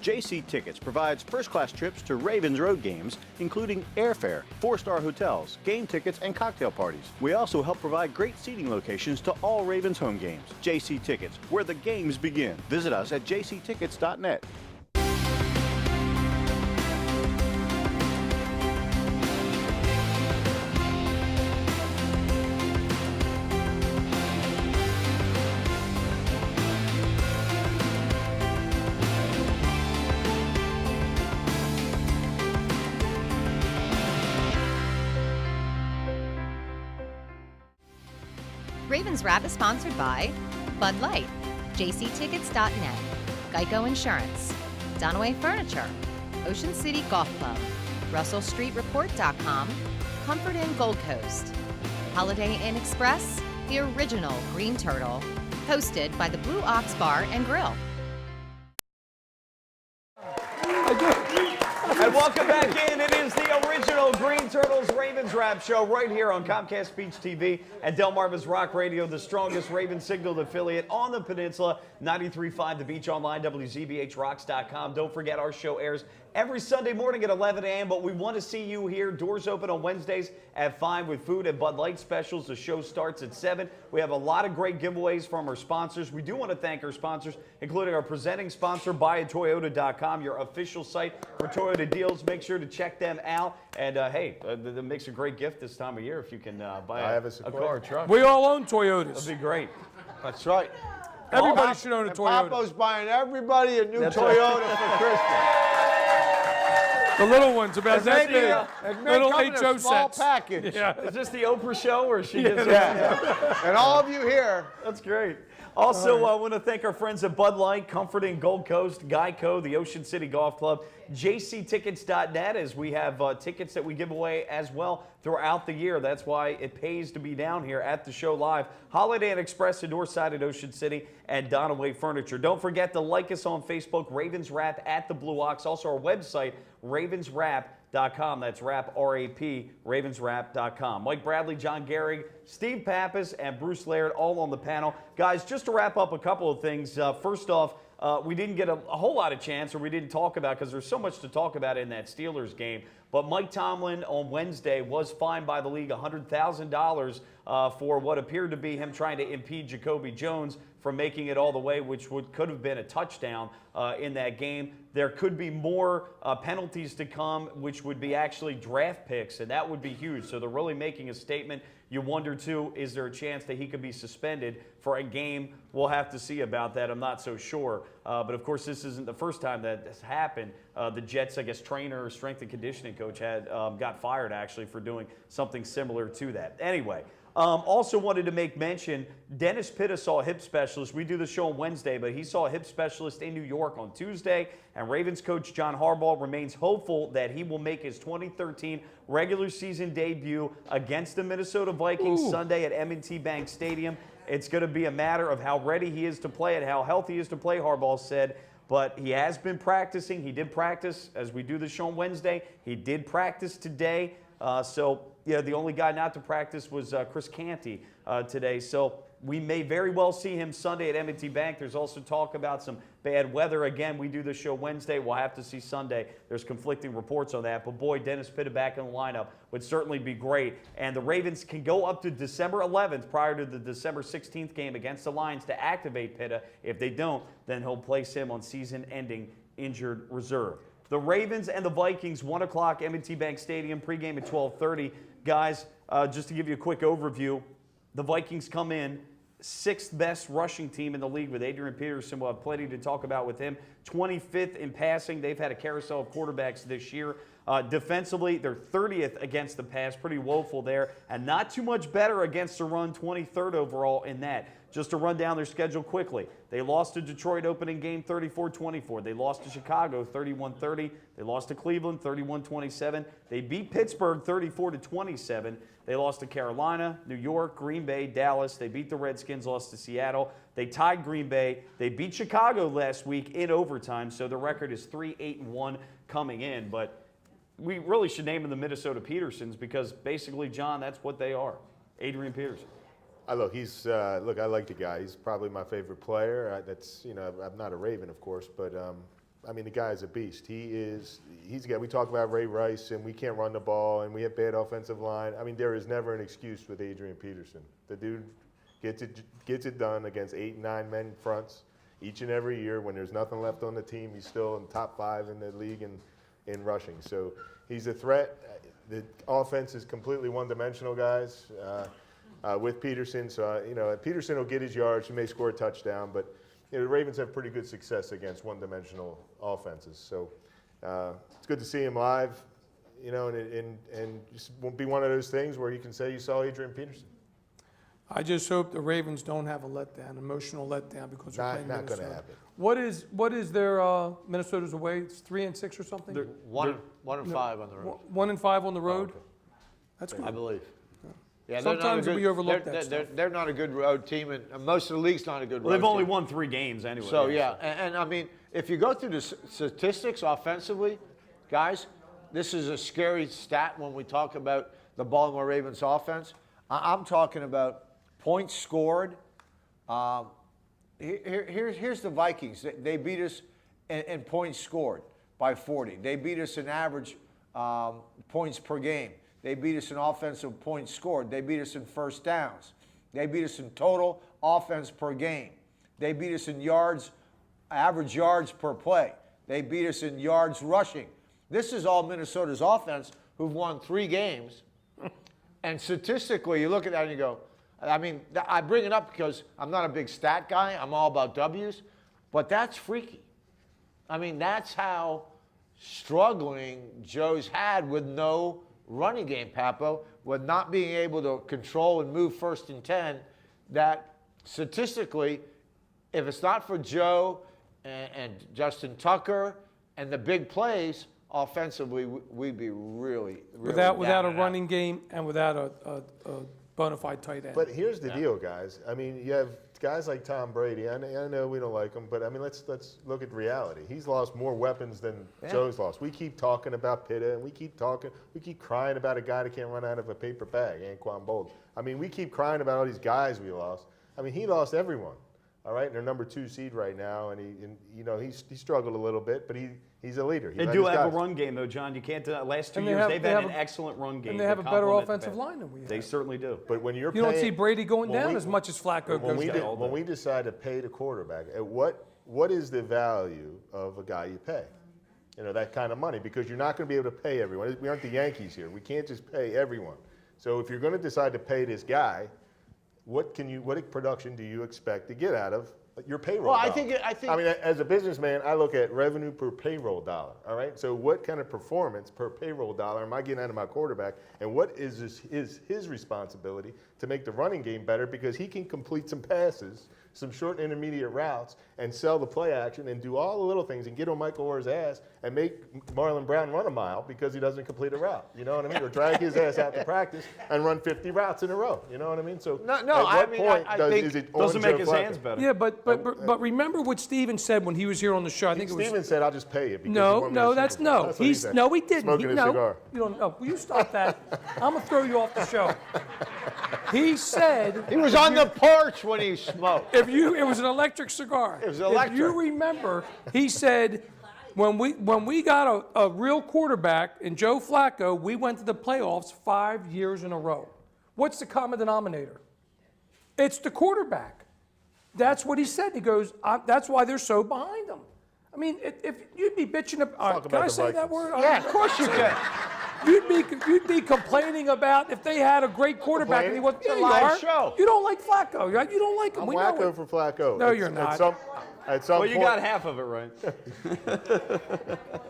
JC Tickets provides first-class trips to Ravens road games, including airfare, 4-star hotels, game tickets, and cocktail parties. We also help provide great seating locations to all Ravens home games. JC Tickets, where the games begin. Visit us at jctickets.net. Ravens Wrap is sponsored by Bud Light, jctickets.net, Geico Insurance, Donaway Furniture, Ocean City Golf Club, RussellStreetReport.com, Comfort Inn Gold Coast, Holiday Inn Express, the original Green Turtle, hosted by the Blue Ox Bar and Grill. And welcome back in. It is the original Green Turtles Ravens Wrap Show right here on Comcast Beach TV and Delmarva's Rock Radio, the strongest Ravens signaled affiliate on the peninsula. 93.5 The Beach Online, WZBHRocks.com. Don't forget our show airs every Sunday morning at 11 a.m., but we want to see you here. Doors open on Wednesdays at 5 with food and Bud Light specials. The show starts at 7. We have a lot of great giveaways from our sponsors. We do want to thank our sponsors, including our presenting sponsor, BuyAToyota.com, your official site for Toyota deals. Make sure to check them out. And, hey, that makes a great gift this time of year if you can buy a car or truck. We all own Toyotas. That'd be great. That's right. Everybody should own a Toyota. Papa's buying everybody a new Toyota for Christmas. The little ones, about that big. It Little may come in HO a small sets. package. Yeah. Is this the Oprah show or she gets And all of you here. That's great. Also, I want to thank our friends at Bud Light, Comfort Inn Gold Coast, Geico, the Ocean City Golf Club, jctickets.net, as we have tickets that we give away as well throughout the year. That's why it pays to be down here at the show live. Holiday Inn Express at Northside at Ocean City and Donaway Furniture. Don't forget to like us on Facebook, Ravens Wrap at the Blue Ox. Also our website, ravenswrap.com. That's wrap, R-A-P, ravenswrap.com. Mike Bradley, John Gehrig, Steve Pappas, and Bruce Laird all on the panel. Guys, just to wrap up a couple of things. First off, we didn't get a whole lot of chance, or we didn't talk about, because there's so much to talk about in that Steelers game. But Mike Tomlin on Wednesday was fined by the league $100,000 for what appeared to be him trying to impede Jacoby Jones from making it all the way, which could have been a touchdown in that game. There could be more penalties to come, which would be actually draft picks, and that would be huge. So they're really making a statement. You wonder, too, is there a chance that he could be suspended for a game? We'll have to see about that. I'm not so sure. But, of course, this isn't the first time that this happened. The Jets, I guess, trainer or strength and conditioning coach got fired, actually, for doing something similar to that. Anyway, also wanted to make mention, Dennis Pitta saw a hip specialist. We do the show on Wednesday, but he saw a hip specialist in New York on Tuesday. And Ravens coach John Harbaugh remains hopeful that he will make his 2013 regular season debut against the Minnesota Vikings Sunday at M&T Bank Stadium. It's going to be a matter of how ready he is to play and how healthy he is to play, Harbaugh said. But he has been practicing. He did practice as we do the show on Wednesday. He did practice today. Yeah, the only guy not to practice was Chris Canty today. So we may very well see him Sunday at M&T Bank. There's also talk about some bad weather. Again, we do the show Wednesday. We'll have to see Sunday. There's conflicting reports on that. But, boy, Dennis Pitta back in the lineup would certainly be great. And the Ravens can go up to December 11th prior to the December 16th game against the Lions to activate Pitta. If they don't, then he'll place him on season-ending injured reserve. The Ravens and the Vikings, 1 o'clock, M&T Bank Stadium, pregame at 12:30. Guys, just to give you a quick overview, the Vikings come in 6th best rushing team in the league with Adrian Peterson. We'll have plenty to talk about with him. 25th in passing. They've had a carousel of quarterbacks this year. Defensively, they're 30th against the pass, pretty woeful there, and not too much better against the run, 23rd overall in that. Just to run down their schedule quickly, they lost to Detroit opening game 34-24. They lost to Chicago 31-30. They lost to Cleveland 31-27. They beat Pittsburgh 34-27. They lost to Carolina, New York, Green Bay, Dallas. They beat the Redskins, lost to Seattle. They tied Green Bay. They beat Chicago last week in overtime, so the record is 3-8-1 coming in. But we really should name them the Minnesota Petersons because basically, John, that's what they are. Adrian Peterson. Look, I like the guy. He's probably my favorite player. I'm not a Raven, of course, but I mean, the guy is a beast. We talk about Ray Rice, and we can't run the ball, and we have bad offensive line. I mean, there is never an excuse with Adrian Peterson. The dude gets it done against 8 and 9 men fronts each and every year. When there's nothing left on the team, he's still in top 5 in the league in rushing. So he's a threat. The offense is completely one-dimensional, guys, with Peterson. So, Peterson will get his yards. He may score a touchdown, but the Ravens have pretty good success against one-dimensional offenses. So it's good to see him live, and just won't be one of those things where you can say you saw Adrian Peterson. I just hope the Ravens don't have a letdown, emotional letdown, because they're playing Not going Minnesota. to happen. What is their Minnesota's away? It's 3-6 or something. They're 1 and 5 on the road. 1-5 on the road. okay. That's good. I believe. Yeah, Sometimes we overlook that stuff. They're not a good road team, and most of the league's not a good road Well, they've only team. won 3 games anyway. So, yeah, and I mean, if you go through the statistics offensively, guys, this is a scary stat when we talk about the Baltimore Ravens offense. I'm talking about points scored. Here's the Vikings. They beat us in points scored by 40. They beat us in average points per game. They beat us in offensive points scored. They beat us in first downs. They beat us in total offense per game. They beat us in yards, average yards per play. They beat us in yards rushing. This is all Minnesota's offense, who've won 3 games. And statistically, you look at that and you go, I mean, I bring it up because I'm not a big stat guy. I'm all about W's. But that's freaky. I mean, that's how struggling Joe's had with no running game, Papo, with not being able to control and move 1st and 10, that statistically, if it's not for Joe and Justin Tucker and the big plays, offensively, we'd be really Without down a and out. running game and without a bona fide tight end. But here's the deal, guys. I mean, you have guys like Tom Brady. I know we don't like him, but I mean, let's look at reality. He's lost more weapons than Joe's lost. We keep talking about Pitta, and we keep crying about a guy that can't run out of a paper bag, Anquan Bold. I mean, we keep crying about all these guys we lost. I mean, he lost everyone. All right, and they're number 2 seed right now, and he struggled a little bit, but he's a leader. They do have a run game, though, John. You can't deny. Last 2 years, they've had an excellent run game. And they have a better complement the offensive pass. line than we have. They certainly do. But when You don't see Brady going down as much as Flacco when goes down. when we decide to pay the quarterback, what is the value of a guy you pay? That kind of money, because you're not going to be able to pay everyone. We aren't the Yankees here. We can't just pay everyone. So if you're going to decide to pay this guy, what production do you expect to get out of your payroll? Well, dollar? I mean, as a businessman, I look at revenue per payroll dollar. All right. So what kind of performance per payroll dollar am I getting out of my quarterback, and what is his responsibility to make the running game better, because he can complete some passes, some short and intermediate routes, and sell the play action and do all the little things and get on Michael Orr's ass and make Marlon Brown run a mile because he doesn't complete a route. You know what I mean? Or drag his ass out to practice and run 50 routes in a row. You know what I mean? So at what point is it doesn't make Joe his Flacco? hands better. Yeah, but remember what Steven said when he was here on the show. I think it was. Steven said, "I'll just pay you." Because No, you won me a that's Super Bowl." no. That's what he said. No, he didn't. Smoking a cigar. You don't know. Will you stop that? I'm gonna throw you off the show. He said He was on the porch when he smoked. it was an electric cigar. It was If electric. you remember, he said when we got a real quarterback in Joe Flacco, we went to the playoffs 5 years in a row. What's the common denominator? It's the quarterback. That's what he said. He goes, that's why they're so behind him. I mean, if you'd be bitching about, can I say that word? Yeah, of course you can. You'd be complaining about if they had a great quarterback and he wasn't. It's a Yeah, you live are. show. You don't like Flacco, right? You don't like him. I'm We know wacko it. for Flacco. No, you're not. At some Well, point, you got half of it right.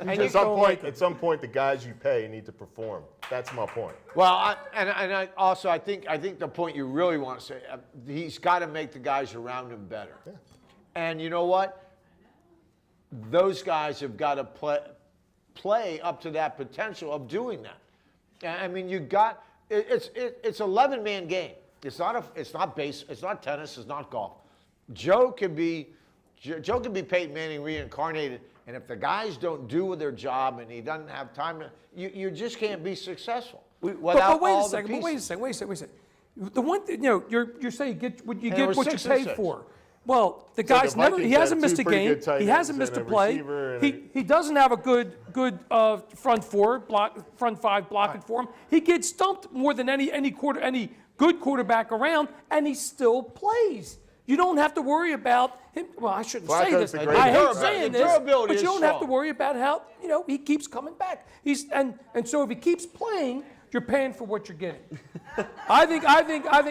At some point, the guys you pay need to perform. That's my point. Well, I think the point you really want to say, he's got to make the guys around him better. Yeah. And you know what? Those guys have got to play up to that potential of doing that. I mean, it's 11-man game. It's not tennis. It's not golf. Joe can be Peyton Manning reincarnated, and if the guys don't do their job and he doesn't have time, you just can't be successful. But wait a second. The one thing, you're saying you get what you pay for. Well, the like guy's the never, he Vikings have hasn't missed two a pretty game. good tight He ends hasn't missed a and a play. receiver and He doesn't have a good front five blocking for him. He gets stumped more than any good quarterback around, and he still plays. You don't have to worry about him. Well, I shouldn't say Flacco's this. a great I hate quarterback. saying The this, durability but you is don't have to strong. worry about how he keeps coming back. And so if he keeps playing, you're paying for what you're getting. I think.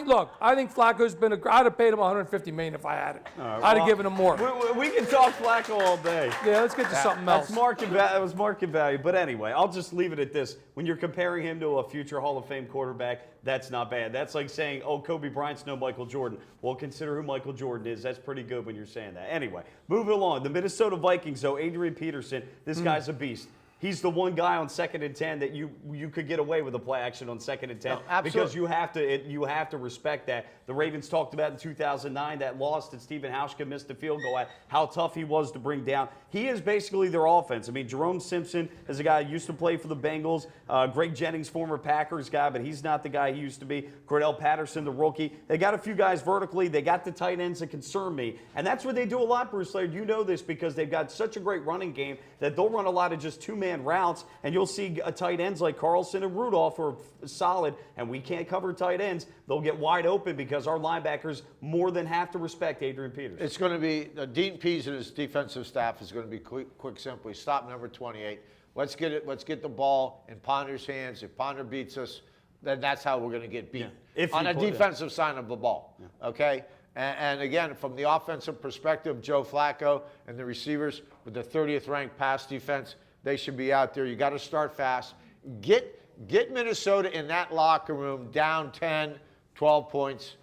Look, I think Flacco's been. I'd have paid him $150 million if I had it. I'd have given him more. We can talk Flacco all day. Yeah, let's get to something else. That was market value. But anyway, I'll just leave it at this. When you're comparing him to a future Hall of Fame quarterback, that's not bad. That's like saying, oh, Kobe Bryant's no Michael Jordan. Well, consider who Michael Jordan is. That's pretty good when you're saying that. Anyway, moving along. The Minnesota Vikings, though, Adrian Peterson, this guy's a beast. He's the one guy on 2nd and 10 that you could get away with a play action on 2nd and 10 because you have to respect that. The Ravens talked about in 2009 that loss that Stephen Hauschka missed the field goal at, how tough he was to bring down. He is basically their offense. I mean, Jerome Simpson is a guy who used to play for the Bengals. Greg Jennings, former Packers guy, but he's not the guy he used to be. Cordell Patterson, the rookie. They got a few guys vertically. They got the tight ends that concern me. And that's what they do a lot, Bruce Laird. You know this because they've got such a great running game that they'll run a lot of just two-man routes, and you'll see tight ends like Carlson and Rudolph are solid, and we can't cover tight ends. They'll get wide open because our linebackers more than have to respect Adrian Peterson. It's going to be Dean Pease and his defensive staff is going to be quick, simply stop number 28. Let's get it. Let's get the ball in Ponder's hands. If Ponder beats us, then that's how we're going to get beat on a defensive side of the ball. Yeah. Okay. And again, from the offensive perspective, Joe Flacco and the receivers with the 30th ranked pass defense, they should be out there. You got to start fast. Get Minnesota in that locker room down 10, 12 points.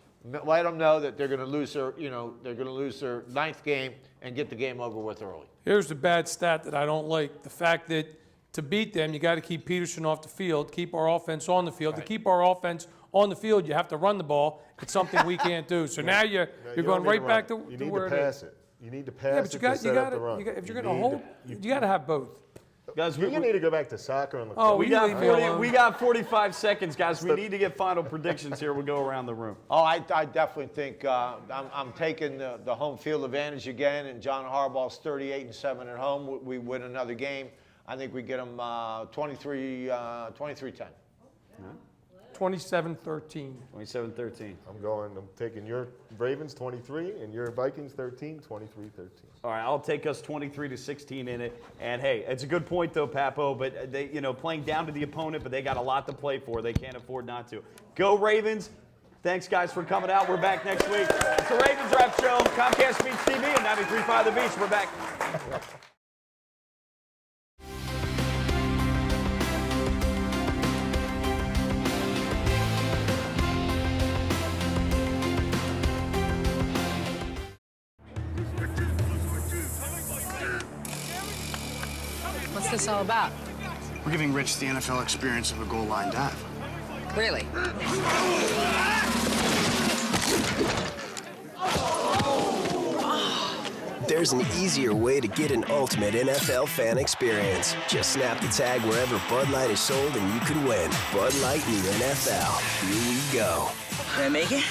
Let them know that they're going to lose their ninth game and get the game over with early. Here's the bad stat that I don't like. The fact that to beat them, you got to keep Peterson off the field, keep our offense on the field. Right. To keep our offense on the field, you have to run the ball. It's something we can't do. So now you're going right back to where it is. You need to pass it. You need to pass it to set up the run. If you're going to hold, you got to have both. Guys, we need to go back to soccer on the court. We got 45 seconds, guys. We need to get final predictions here. We'll go around the room. Oh, I definitely think I'm taking the home field advantage again, and John Harbaugh's 38-7 at home. We win another game. I think we get them 23-10. 27-13. 27-13. I'm taking your Ravens 23 and your Vikings 13, 23-13. All right, I'll take us 23-16 in it. And hey, it's a good point though, Papo, but they, playing down to the opponent, but they got a lot to play for. They can't afford not to. Go Ravens. Thanks, guys, for coming out. We're back next week. It's the Ravens Draft Show, Comcast Beach TV, and 93.5 The Beach. We're back. What's this all about? We're giving Rich the NFL experience of a goal line dive. Really? There's an easier way to get an ultimate NFL fan experience. Just snap the tag wherever Bud Light is sold and you can win. Bud Light in the NFL. Here we go. Can I make it?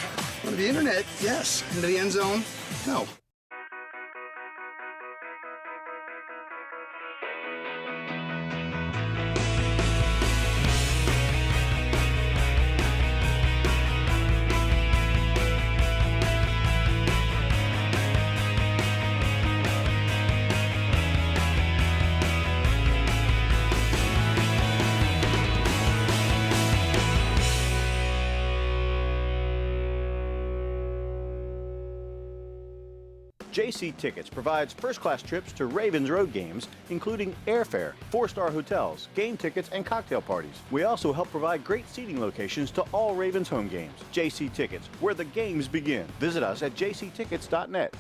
On the internet, yes. Into the end zone, no. JC Tickets provides first-class trips to Ravens road games, including airfare, 4-star hotels, game tickets, and cocktail parties. We also help provide great seating locations to all Ravens home games. JC Tickets, where the games begin. Visit us at jctickets.net.